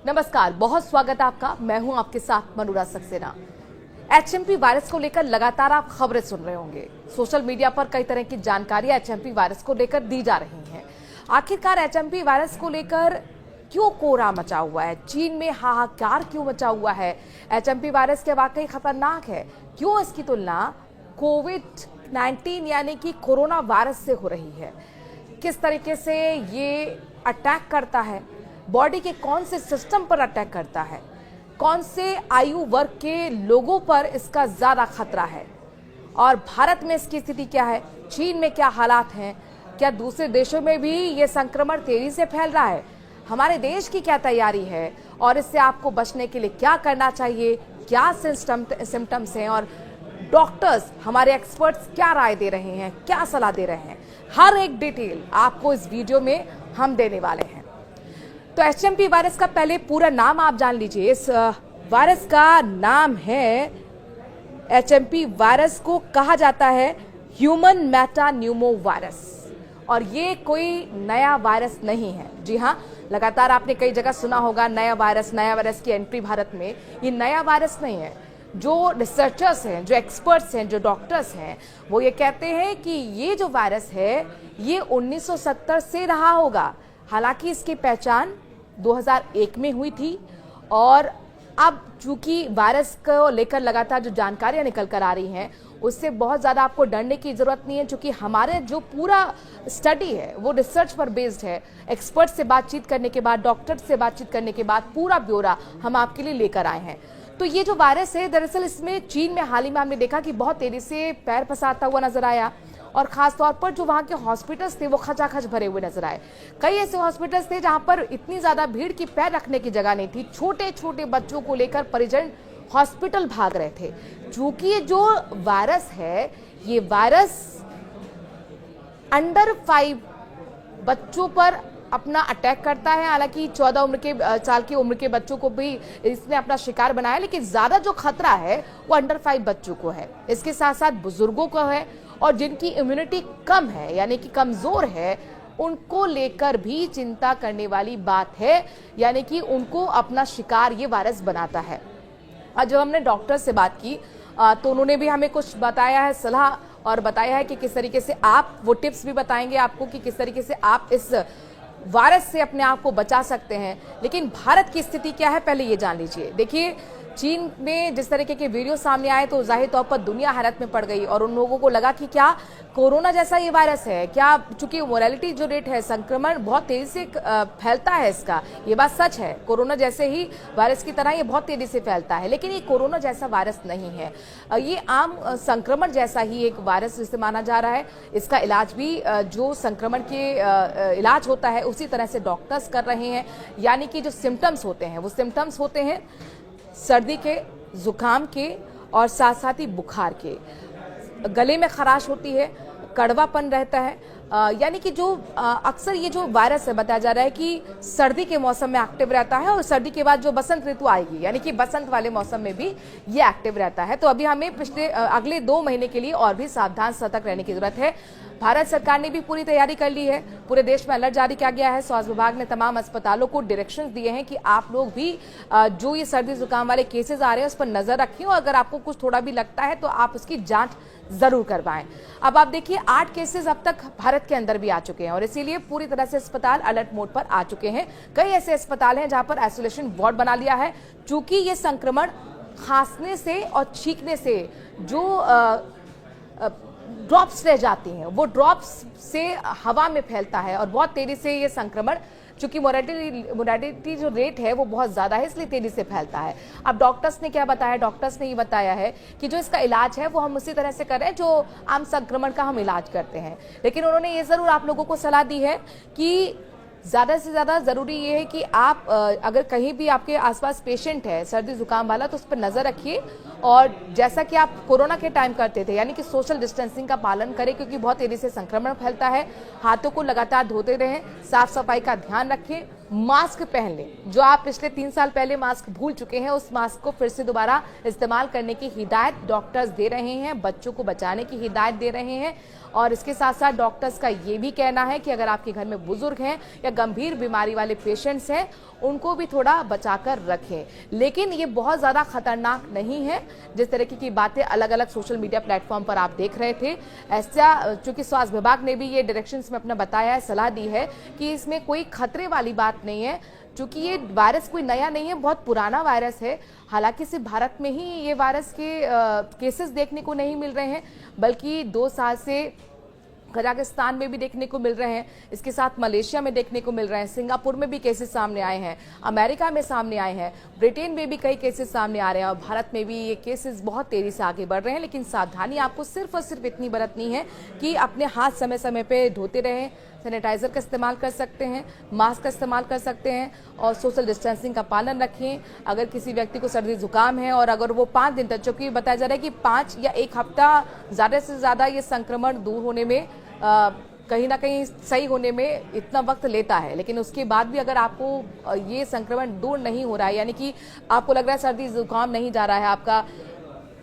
नमस्कार, बहुत स्वागत है आपका। मैं हूं आपके साथ मनोरा सक्सेना। एचएमपी वायरस को लेकर लगातार आप खबरें सुन रहे होंगे। सोशल मीडिया पर कई तरह की जानकारियां एचएमपी वायरस को लेकर दी जा रही हैं। आखिरकार एचएमपी वायरस को लेकर क्यों कोहरा मचा हुआ है? चीन में हाहाकार क्यों मचा हुआ है? एचएमपी वायरस क्या वाकई खतरनाक है? क्यों इसकी तुलना कोविड-19 यानी कि कोरोना वायरस से हो रही है? किस तरीके से ये अटैक करता है? बॉडी के कौन से सिस्टम पर अटैक करता है? कौन से आयु वर्ग के लोगों पर इसका ज्यादा खतरा है? और भारत में इसकी स्थिति क्या है? चीन में क्या हालात हैं? क्या दूसरे देशों में भी ये संक्रमण तेजी से फैल रहा है? हमारे देश की क्या तैयारी है और इससे आपको बचने के लिए क्या करना चाहिए? क्या सिम्टम्स हैं और डॉक्टर्स, हमारे एक्सपर्ट्स क्या राय दे रहे हैं, क्या सलाह दे रहे हैं? हर एक डिटेल आपको इस वीडियो में हम देने वाले हैं। तो एचएमपी वायरस का पहले पूरा नाम आप जान लीजिए। इस वायरस का नाम है, एचएमपी वायरस को कहा जाता है ह्यूमन मेटान्यूमो वायरस, और ये कोई नया वायरस नहीं है। जी हाँ, लगातार आपने कई जगह सुना होगा नया वायरस की एंट्री भारत में। ये नया वायरस नहीं है। जो रिसर्चर्स हैं, जो एक्सपर्ट्स हैं, जो डॉक्टर्स हैं, वो ये कहते हैं कि ये जो वायरस है ये 1970 से रहा होगा। हालांकि इसकी पहचान 2001 में हुई थी, और अब चूंकि वायरस को लेकर लगातार जो जानकारियां निकल कर आ रही हैं, उससे बहुत ज़्यादा आपको डरने की ज़रूरत नहीं है, क्योंकि हमारे जो पूरा स्टडी है वो रिसर्च पर बेस्ड है। एक्सपर्ट से बातचीत करने के बाद, डॉक्टर से बातचीत करने के बाद पूरा ब्यौरा हम आपके लिए लेकर आए हैं। तो ये जो वायरस है, दरअसल इसमें चीन में हाल ही में हमने देखा कि बहुत तेजी से पैर पसारता हुआ नजर आया, और खास तौर पर जो वहां के हॉस्पिटल्स थे वो खचाखच भरे हुए नजर आए। कई ऐसे हॉस्पिटल्स थे जहां पर इतनी ज्यादा भीड़ की पैर रखने की जगह नहीं थी। छोटे छोटे बच्चों को लेकर परिजन हॉस्पिटल भाग रहे थे। चूंकि ये जो वायरस है, ये वायरस अंडर 5 बच्चों पर अपना अटैक करता है। हालांकि 14 साल की उम्र के बच्चों को भी इसने अपना शिकार बनाया, लेकिन ज्यादा जो खतरा है वो अंडर 5 बच्चों को है। इसके साथ साथ बुजुर्गों को है, और जिनकी इम्यूनिटी कम है यानी कि कमजोर है, उनको लेकर भी चिंता करने वाली बात है। यानी कि उनको अपना शिकार ये वायरस बनाता है। आज जब हमने डॉक्टर से बात की तो उन्होंने भी हमें कुछ बताया है, सलाह, और बताया है कि किस तरीके से आप, वो टिप्स भी बताएंगे आपको कि किस तरीके से आप इस वायरस से अपने आप को बचा सकते हैं। लेकिन भारत की स्थिति क्या है, पहले ये जान लीजिए। देखिए, चीन में जिस तरीके के वीडियो सामने आए तो जाहिर तौर पर दुनिया हैरत में पड़ गई, और उन लोगों को लगा कि क्या कोरोना जैसा ये वायरस है क्या? चूंकि मोरालिटी जो रेट है, संक्रमण बहुत तेजी से फैलता है इसका, ये बात सच है। कोरोना जैसे ही वायरस की तरह ये बहुत तेजी से फैलता है, लेकिन ये कोरोना जैसा वायरस नहीं है। ये आम संक्रमण जैसा ही एक वायरस जिसे माना जा रहा है। इसका इलाज भी जो संक्रमण के इलाज होता है उसी तरह से डॉक्टर्स कर रहे हैं। यानी कि जो सिम्टम्स होते हैं वो सिम्टम्स होते हैं सर्दी के, जुकाम के, और साथ साथ ही बुखार के। गले में खराश होती है, कड़वापन रहता है। यानी कि जो अक्सर ये जो वायरस है, बताया जा रहा है कि सर्दी के मौसम में एक्टिव रहता है, और सर्दी के बाद जो बसंत ऋतु आएगी यानी कि बसंत वाले मौसम में भी ये एक्टिव रहता है। तो अभी हमें अगले 2 महीने के लिए और भी सावधान सतर्क रहने की जरूरत है। भारत सरकार ने भी पूरी तैयारी कर ली है। पूरे देश में अलर्ट जारी किया गया है। स्वास्थ्य विभाग ने तमाम अस्पतालों को डायरेक्शंस दिए हैं कि आप लोग भी जो ये सर्दी जुकाम वाले केसेस आ रहे हैं उस पर नजर रखें, और अगर आपको कुछ थोड़ा भी लगता है तो आप उसकी जांच जरूर करवाएं। अब आप देखिए, 8 केसेस अब तक भारत के अंदर भी आ चुके हैं, और इसीलिए पूरी तरह से अस्पताल अलर्ट मोड पर आ चुके हैं। कई ऐसे अस्पताल हैं जहां पर आइसोलेशन वार्ड बना लिया है। चूंकि ये संक्रमण खांसने से और छींकने से जो ड्रॉप्स रह जाती हैं, वो ड्रॉप्स से हवा में फैलता है, और बहुत तेजी से ये संक्रमण, चूंकि मोरालिटी जो रेट है वो बहुत ज्यादा है, इसलिए तेजी से फैलता है। अब डॉक्टर्स ने क्या बताया? डॉक्टर्स ने ये बताया है कि जो इसका इलाज है वो हम उसी तरह से कर रहे हैं जो आम संक्रमण का हम इलाज करते हैं। लेकिन उन्होंने ये जरूर आप लोगों को सलाह दी है कि ज़्यादा से ज़्यादा ज़रूरी ये है कि आप अगर कहीं भी आपके आसपास पेशेंट है सर्दी जुकाम वाला, तो उस पर नज़र रखिए, और जैसा कि आप कोरोना के टाइम करते थे यानी कि सोशल डिस्टेंसिंग का पालन करें, क्योंकि बहुत तेज़ी से संक्रमण फैलता है। हाथों को लगातार धोते रहें, साफ सफाई का ध्यान रखें, मास्क पहन लें। जो आप पिछले 3 साल पहले मास्क भूल चुके हैं, उस मास्क को फिर से दोबारा इस्तेमाल करने की हिदायत डॉक्टर्स दे रहे हैं, बच्चों को बचाने की हिदायत दे रहे हैं। और इसके साथ साथ डॉक्टर्स का ये भी कहना है कि अगर आपके घर में बुजुर्ग हैं या गंभीर बीमारी वाले पेशेंट्स हैं, उनको भी थोड़ा बचाकर रखें। लेकिन ये बहुत ज़्यादा खतरनाक नहीं है। जिस तरीके की बातें अलग अलग सोशल मीडिया प्लेटफॉर्म पर आप देख रहे थे, ऐसा चूंकि स्वास्थ्य विभाग ने भी ये डायरेक्शंस में अपना बताया है, सलाह दी है कि इसमें कोई खतरे वाली बात नहीं है। चूंकि ये वायरस कोई नया नहीं है, बहुत पुराना वायरस है। हालांकि सिर्फ भारत में ही ये वायरस के केसेस देखने को नहीं मिल रहे हैं, बल्कि 2 साल से कजाकिस्तान में भी देखने को मिल रहे हैं, इसके साथ मलेशिया में देखने को मिल रहे हैं, सिंगापुर में भी केसेस सामने आए हैं, अमेरिका में सामने आए हैं, ब्रिटेन में भी कई केसेस सामने आ रहे हैं और भारत में भी ये केसेस बहुत तेजी से आगे बढ़ रहे हैं। लेकिन सावधानी आपको सिर्फ और सिर्फ इतनी बरतनी है कि अपने हाथ समय समय पे धोते रहें, सैनिटाइजर का इस्तेमाल कर सकते हैं, मास्क का इस्तेमाल कर सकते हैं और सोशल डिस्टेंसिंग का पालन रखें। अगर किसी व्यक्ति को सर्दी जुकाम है और अगर वो 5 दिन तक, चूंकि बताया जा रहा है कि 5 या 1 हफ्ता ज़्यादा से ज़्यादा ये संक्रमण दूर होने में, कहीं ना कहीं सही होने में इतना वक्त लेता है, लेकिन उसके बाद भी अगर आपको ये संक्रमण दूर नहीं हो रहा है, यानी कि आपको लग रहा है सर्दी जुकाम नहीं जा रहा है आपका,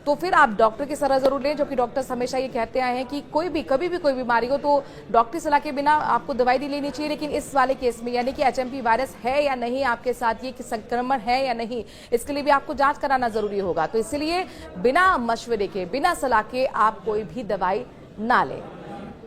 तो फिर आप डॉक्टर की सलाह जरूर लें। जो कि डॉक्टर्स हमेशा ये कहते आए हैं कि कभी भी कोई बीमारी हो तो डॉक्टरी सलाह के बिना आपको दवाई नहीं लेनी चाहिए। लेकिन इस वाले केस में, यानी कि एचएमपी वायरस है या नहीं आपके साथ, ये संक्रमण है या नहीं, इसके लिए भी आपको जांच कराना जरूरी होगा। तो इसलिए बिना मशवरे के, बिना सलाह के आप कोई भी दवाई ना लें।